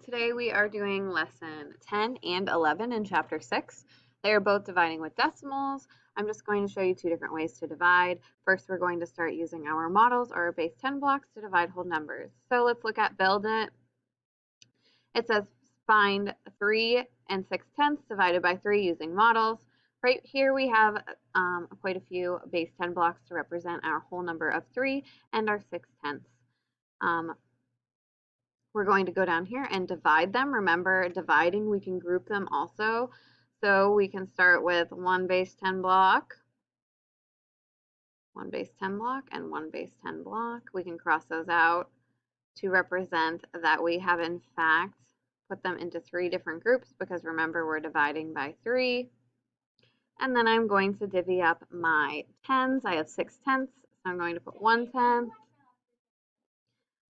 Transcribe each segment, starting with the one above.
today we are doing lesson 10 and 11 in chapter 6. They are both dividing with decimals. I'm just going to show you two different ways to divide. First, we're going to start using our models or base 10 blocks to divide whole numbers. So let's look at build it. It says find 3 and 6/10 divided by 3 using models. Right here we have quite a few base 10 blocks to represent our whole number of 3 and our 6/10. We're going to go down here and divide them. Remember, dividing, we can group them also. So we can start with 1 base 10 block, 1 base 10 block, and 1 base 10 block. We can cross those out to represent that we have, in fact, put them into 3 different groups because remember, we're dividing by 3. And then I'm going to divvy up my tens. I have 6/10, so I'm going to put 1/10.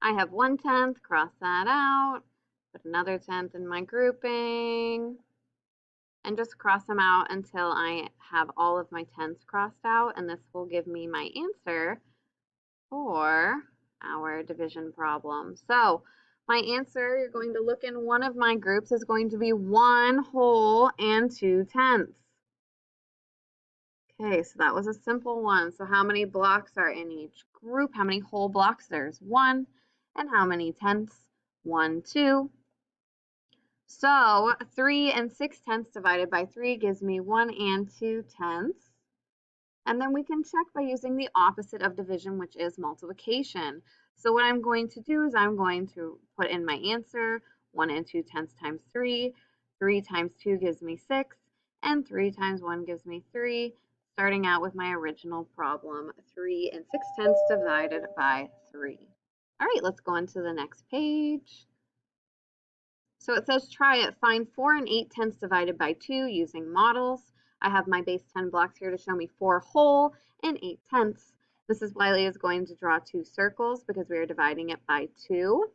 I have 1/10, cross that out, put another 10th in my grouping, and just cross them out until I have all of my 10s crossed out, and this will give me my answer for our division problem. So my answer, you're going to look in one of my groups, is going to be 1 whole and 2/10. Okay, so that was a simple one. So how many blocks are in each group? How many whole blocks? There's 1. And how many tenths? 1, 2. So 3 and 6/10 divided by 3 gives me 1 and 2/10. And then we can check by using the opposite of division, which is multiplication. So what I'm going to do is I'm going to put in my answer, 1 and 2/10 times 3. 3 times 2 gives me 6, and 3 times 1 gives me 3. Starting out with my original problem, 3 and 6/10 divided by 3. All right, let's go on to the next page. So it says try it. Find 4 and 8/10 divided by 2 using models. I have my base 10 blocks here to show me 4 whole and 8/10. Mrs. Wiley is going to draw 2 circles because we are dividing it by 2.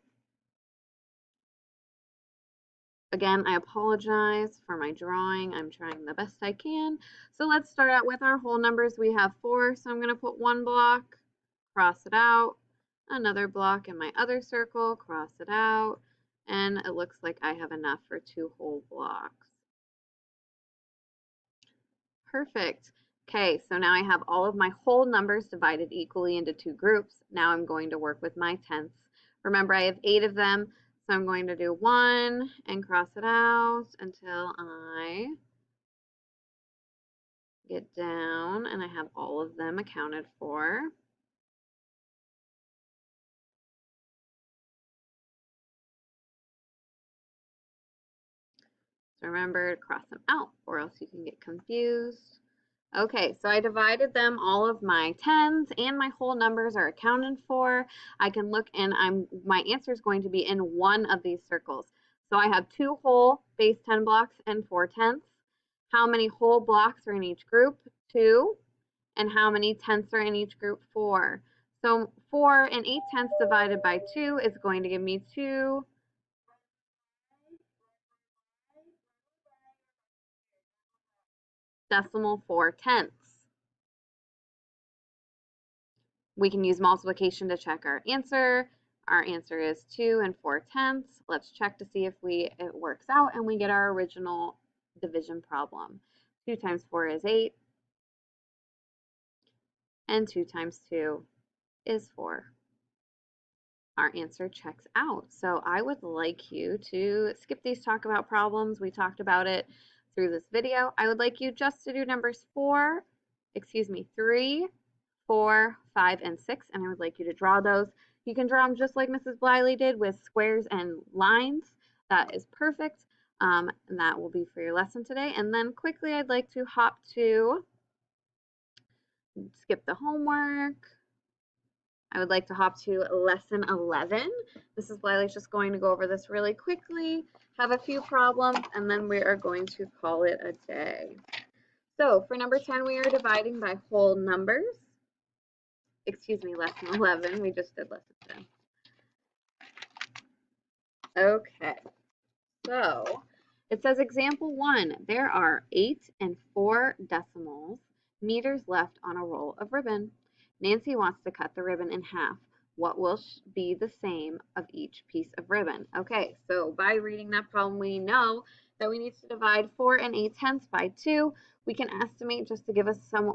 Again, I apologize for my drawing. I'm trying the best I can. So let's start out with our whole numbers. We have 4, so I'm going to put 1 block, cross it out, another block in my other circle, cross it out, and it looks like I have enough for 2 whole blocks. Perfect. Okay, so now I have all of my whole numbers divided equally into 2 groups. Now I'm going to work with my tenths. Remember, I have 8 of them, so I'm going to do 1 and cross it out until I get down and I have all of them accounted for. So remember to cross them out or else you can get confused. Okay, so I divided them. All of my tens and my whole numbers are accounted for. I can look and my answer is going to be in one of these circles. So I have 2 whole base 10 blocks and 4/10. How many whole blocks are in each group? 2. And how many tenths are in each group? 4. So 4 and 8/10 divided by 2 is going to give me 2 decimal 4/10. We can use multiplication to check our answer. Our answer is 2 and 4/10. Let's check to see if it works out and we get our original division problem. 2 times 4 is 8, and 2 times 2 is 4. Our answer checks out. So I would like you to skip these talk about problems. We talked about it through this video. I would like you just to do numbers 3, 4, 5, and 6, and I would like you to draw those. You can draw them just like Mrs. Bliley did with squares and lines. That is perfect, and that will be for your lesson today. And then quickly, I'd like to skip the homework. I would like to hop to lesson 11. Mrs. Bliley is just going to go over this really quickly, have a few problems, and then we are going to call it a day. So for number 10, we are dividing by whole numbers. Excuse me, lesson 11. We just did lesson 10. Okay, so it says example 1. There are 8 and 4 decimals meters left on a roll of ribbon. Nancy wants to cut the ribbon in half. what will be the same of each piece of ribbon? Okay, so by reading that problem, we know that we need to divide 4 and 8/10 by 2. We can estimate, just to give us some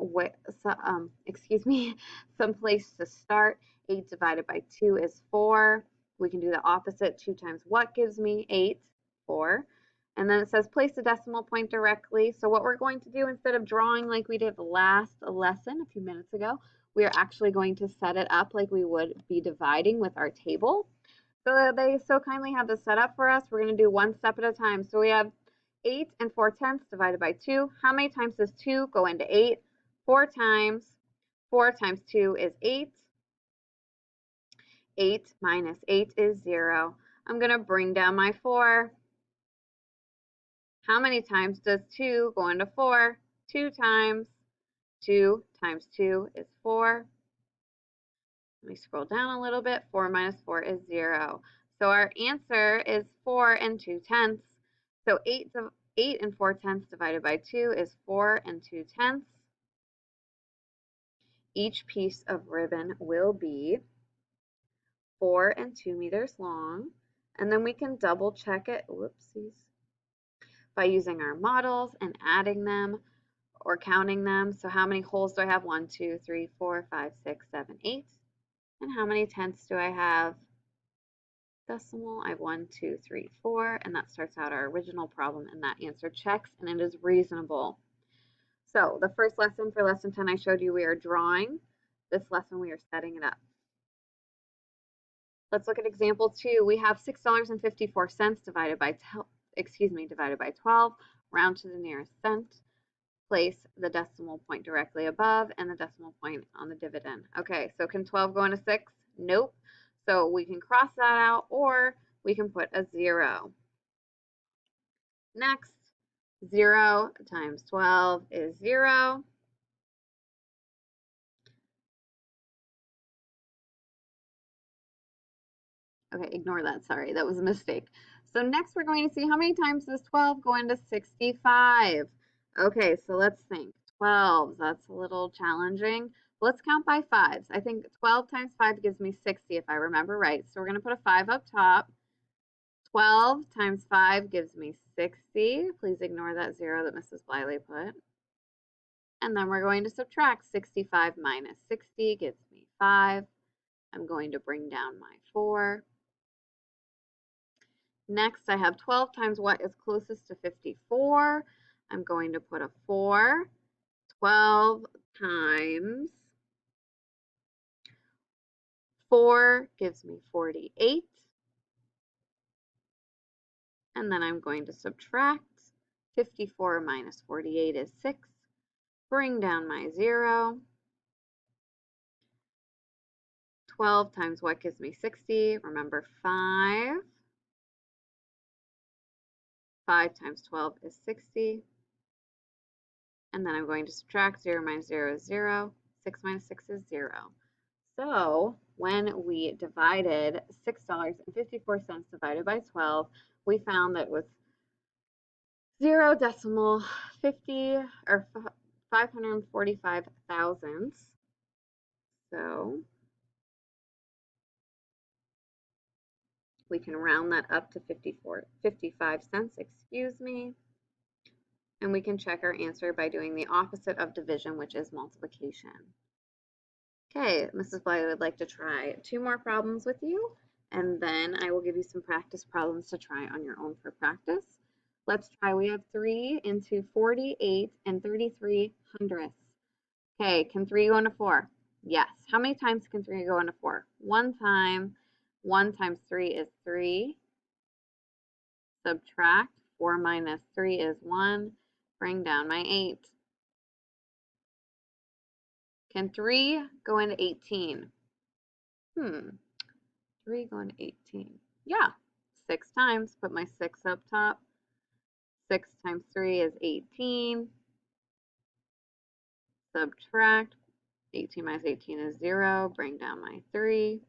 some place to start. 8 divided by 2 is 4. We can do the opposite. 2 times what gives me 8? 4. And then it says place the decimal point directly. So what we're going to do, instead of drawing like we did last lesson a few minutes ago, we are actually going to set it up like we would be dividing with our table. So they so kindly have this set up for us. We're going to do one step at a time. So we have 8 and 4/10 divided by 2. How many times does 2 go into 8? 4 times. 4 times 2 is 8. 8 minus 8 is 0. I'm going to bring down my 4. How many times does 2 go into 4? 2 times. 2 times 2 is 4. Let me scroll down a little bit. 4 minus 4 is 0. So our answer is 4 and 2/10. So 8 and 4/10 divided by 2 is 4 and 2/10. Each piece of ribbon will be 4 and 2 meters long. And then we can double check it, whoopsies, by using our models and adding them or counting them. So how many holes do I have? 1, 2, 3, 4, 5, 6, 7, 8. And how many tenths do I have? Decimal. I have 1, 2, 3, 4, and that starts out our original problem, and that answer checks, and it is reasonable. So the first lesson for lesson 10 I showed you we are drawing. This lesson we are setting it up. Let's look at example 2. We have $6.54 divided by 12, round to the nearest cent. Place the decimal point directly above and the decimal point on the dividend. Okay, so can 12 go into 6? Nope. So we can cross that out, or we can put a 0. Next, 0 times 12 is 0. Okay, ignore that. Sorry, that was a mistake. So next we're going to see how many times does 12 go into 65. Okay, so let's think. 12, that's a little challenging. Let's count by 5s. I think 12 times 5 gives me 60 if I remember right. So we're going to put a 5 up top. 12 times 5 gives me 60. Please ignore that 0 that Mrs. Bliley put. And then we're going to subtract. 65 minus 60 gives me 5. I'm going to bring down my 4. Next, I have 12 times what is closest to 54. I'm going to put a 4. 12 times 4 gives me 48. And then I'm going to subtract. 54 minus 48 is 6. Bring down my 0. 12 times what gives me 60? Remember 5. 5 times 12 is 60. And then I'm going to subtract. 0 minus 0 is 0. 6 minus 6 is 0. So when we divided $6.54 divided by 12, we found that with 0.50 or 545 thousandths. So we can round that up to 55 cents, excuse me. And we can check our answer by doing the opposite of division, which is multiplication. Okay, Mrs. Bly would like to try 2 more problems with you, and then I will give you some practice problems to try on your own for practice. Let's try. We have 3 into 48 and 33 hundredths. Okay, can 3 go into 4? Yes. How many times can 3 go into 4? 1 time. 1 times 3 is 3. Subtract. 4 minus 3 is 1. Bring down my 8. Can 3 go into 18? 3 go into 18. Yeah, 6 times. Put my 6 up top. 6 times 3 is 18. Subtract. 18 minus 18 is 0. Bring down my 3.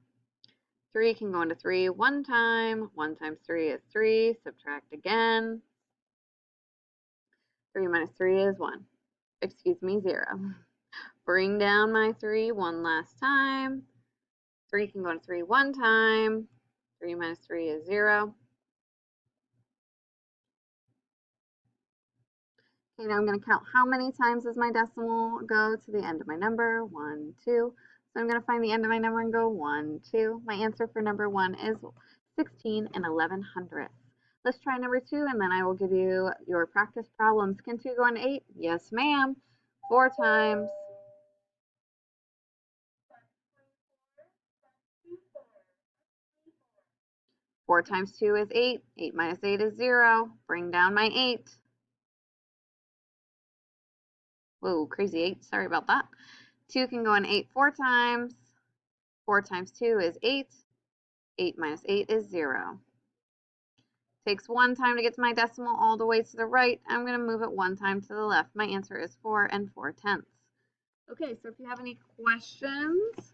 3 can go into 3 1 time. 1 times 3 is 3. Subtract again. 3 minus 3 is 1. Excuse me, 0. Bring down my 3 one last time. 3 can go to 3 one time. 3 minus 3 is 0. Okay, now I'm going to count how many times does my decimal go to the end of my number. 1, 2. So I'm going to find the end of my number and go 1, 2. My answer for number 1 is 16 and 11/100. Let's try number 2, and then I will give you your practice problems. Can 2 go into 8? Yes, ma'am. 4 times. 4 times 2 is 8. 8 minus 8 is 0. Bring down my 8. Whoa, crazy 8. Sorry about that. 2 can go in 8 4 times. 4 times 2 is 8. 8 minus 8 is 0. Takes 1 time to get to my decimal all the way to the right. I'm going to move it 1 time to the left. My answer is 4 4/10. Okay, so if you have any questions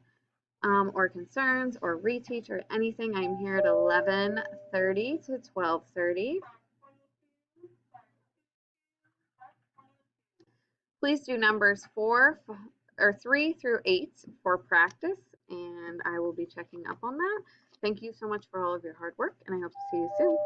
or concerns or reteach or anything, I'm here at 11:30 to 12:30. Please do numbers 3 through 8 for practice, and I will be checking up on that. Thank you so much for all of your hard work, and I hope to see you soon.